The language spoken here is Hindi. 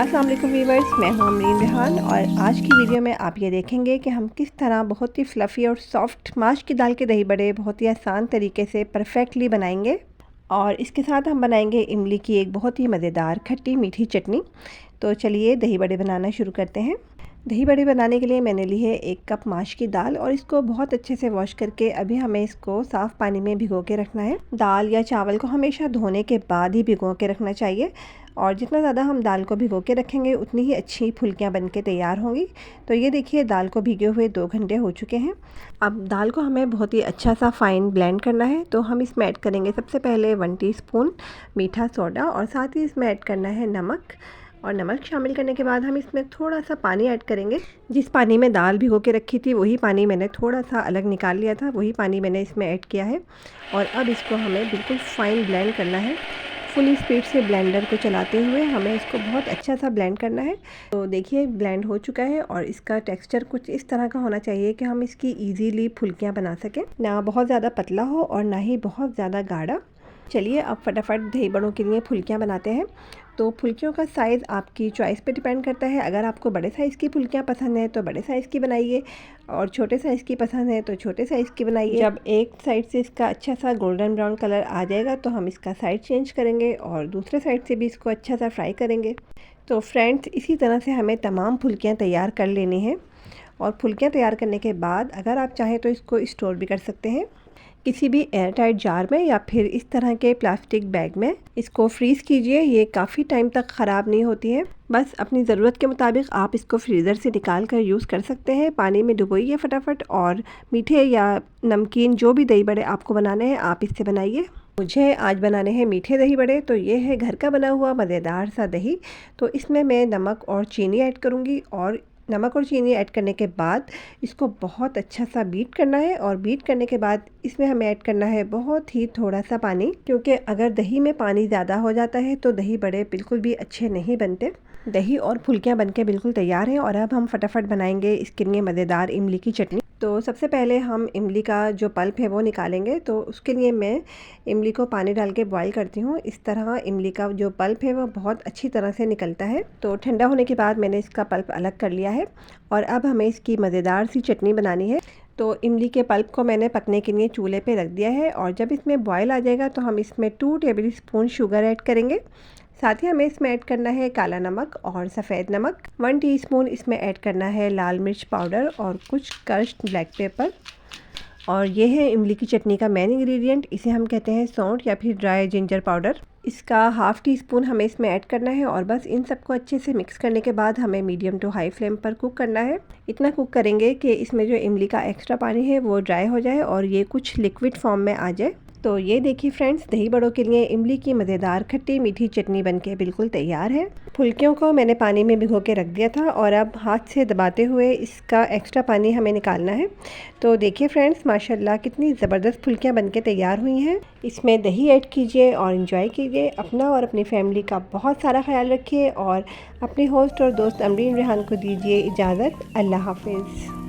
अस्सलाम वालेकुम वीवर्स, मैं हूं अमरीन रिहान और आज की वीडियो में आप ये देखेंगे कि हम किस तरह बहुत ही फ्लफ़ी और सॉफ्ट माश की दाल के दही बड़े बहुत ही आसान तरीके से परफेक्टली बनाएंगे। और इसके साथ हम बनाएंगे इमली की एक बहुत ही मज़ेदार खट्टी मीठी चटनी। तो चलिए दही बड़े बनाना शुरू करते हैं। दही बड़े बनाने के लिए मैंने ली है 1 कप माश की दाल और इसको बहुत अच्छे से वॉश करके अभी हमें इसको साफ़ पानी में भिगो के रखना है। दाल या चावल को हमेशा धोने के बाद ही भिगो के रखना चाहिए और जितना ज़्यादा हम दाल को भिगो के रखेंगे उतनी ही अच्छी फुल्कियाँ बन के तैयार होंगी। तो ये देखिए दाल को भिगे हुए 2 घंटे हो चुके हैं। अब दाल को हमें बहुत ही अच्छा सा फ़ाइन ब्लेंड करना है। तो हम इसमें ऐड करेंगे सबसे पहले 1 टीस्पून मीठा सोडा और साथ ही इसमें ऐड करना है नमक। और नमक शामिल करने के बाद हम इसमें थोड़ा सा पानी ऐड करेंगे। जिस पानी में दाल भिगो के रखी थी वही पानी मैंने थोड़ा सा अलग निकाल लिया था, वही पानी मैंने इसमें ऐड किया है। और अब इसको हमें बिल्कुल फ़ाइन ब्लेंड करना है। फुल स्पीड से ब्लेंडर को चलाते हुए हमें इसको बहुत अच्छा सा ब्लेंड करना है। तो देखिए ब्लेंड हो चुका है और इसका टेक्सचर कुछ इस तरह का होना चाहिए कि हम इसकी ईजीली फुल्कियाँ बना सकें, ना बहुत ज़्यादा पतला हो और ना ही बहुत ज़्यादा गाढ़ा। चलिए अब फटाफट दही बड़ों के लिए फुल्कियाँ बनाते हैं। तो फुल्कियों का साइज़ आपकी चॉइस पे डिपेंड करता है। अगर आपको बड़े साइज़ की फुल्कियाँ पसंद है तो बड़े साइज़ की बनाइए और छोटे साइज़ की पसंद है तो छोटे साइज़ की बनाइए। जब एक साइड से इसका अच्छा सा गोल्डन ब्राउन कलर आ जाएगा तो हम इसका साइड चेंज करेंगे और दूसरे साइड से भी इसको अच्छा सा फ्राई करेंगे। तो फ्रेंड्स इसी तरह से हमें तमाम फुल्कियाँ तैयार कर लेनी हैं। और फुल्कियाँ तैयार करने के बाद अगर आप चाहें तो इसको स्टोर भी कर सकते हैं किसी भी एयर टाइट जार में या फिर इस तरह के प्लास्टिक बैग में। इसको फ्रीज़ कीजिए, ये काफ़ी टाइम तक ख़राब नहीं होती है। बस अपनी ज़रूरत के मुताबिक आप इसको फ्रीज़र से निकाल कर यूज़ कर सकते हैं। पानी में डुबोइए फटाफट और मीठे या नमकीन जो भी दही बड़े आपको बनाने हैं आप इससे बनाइए। मुझे आज बनाने हैं मीठे दही बड़े। तो ये है घर का बना हुआ मज़ेदार सा दही। तो इसमें मैं नमक और चीनी ऐड करूँगी और नमक और चीनी ऐड करने के बाद इसको बहुत अच्छा सा बीट करना है। और बीट करने के बाद इसमें हमें ऐड करना है बहुत ही थोड़ा सा पानी, क्योंकि अगर दही में पानी ज़्यादा हो जाता है तो दही बड़े बिल्कुल भी अच्छे नहीं बनते। दही और फुल्कियाँ बनके बिल्कुल तैयार हैं और अब हम फटाफट बनाएंगे इसके लिए मज़ेदार इमली की चटनी। तो सबसे पहले हम इमली का जो पल्प है वो निकालेंगे। तो उसके लिए मैं इमली को पानी डाल के बॉईल करती हूँ। इस तरह इमली का जो पल्प है वो बहुत अच्छी तरह से निकलता है। तो ठंडा होने के बाद मैंने इसका पल्प अलग कर लिया है और अब हमें इसकी मज़ेदार सी चटनी बनानी है। तो इमली के पल्प को मैंने पकने के लिए चूल्हे पे रख दिया है और जब इसमें बॉयल आ जाएगा तो हम इसमें 2 टेबल स्पून शुगर ऐड करेंगे। साथ ही हमें इसमें ऐड करना है काला नमक और सफ़ेद नमक। 1 टीस्पून इसमें ऐड करना है लाल मिर्च पाउडर और कुछ क्रश्ड ब्लैक पेपर। और ये है इमली की चटनी का मेन इंग्रेडिएंट, इसे हम कहते हैं सौंठ या फिर ड्राई जिंजर पाउडर। इसका हाफ़ टी स्पून हमें इसमें ऐड करना है और बस इन सबको अच्छे से मिक्स करने के बाद हमें मीडियम टू हाई फ्लेम पर कुक करना है। इतना कुक करेंगे कि इसमें जो इमली का एक्स्ट्रा पानी है वो ड्राई हो जाए और ये कुछ लिक्विड फॉर्म में आ जाए। तो ये देखिए फ्रेंड्स, दही बड़ों के लिए इमली की मज़ेदार खट्टी मीठी चटनी बनके बिल्कुल तैयार है। फुल्कियों को मैंने पानी में भिगो के रख दिया था और अब हाथ से दबाते हुए इसका एक्स्ट्रा पानी हमें निकालना है। तो देखिए फ्रेंड्स, माशाल्लाह कितनी ज़बरदस्त फुल्कियाँ बनके तैयार हुई हैं। इसमें दही ऐड कीजिए और इन्जॉय कीजिए। अपना और अपनी फैमिली का बहुत सारा ख्याल रखिए और अपने होस्ट और दोस्त अमरीन रिहान को दीजिए इजाज़त। अल्लाह हाफिज़।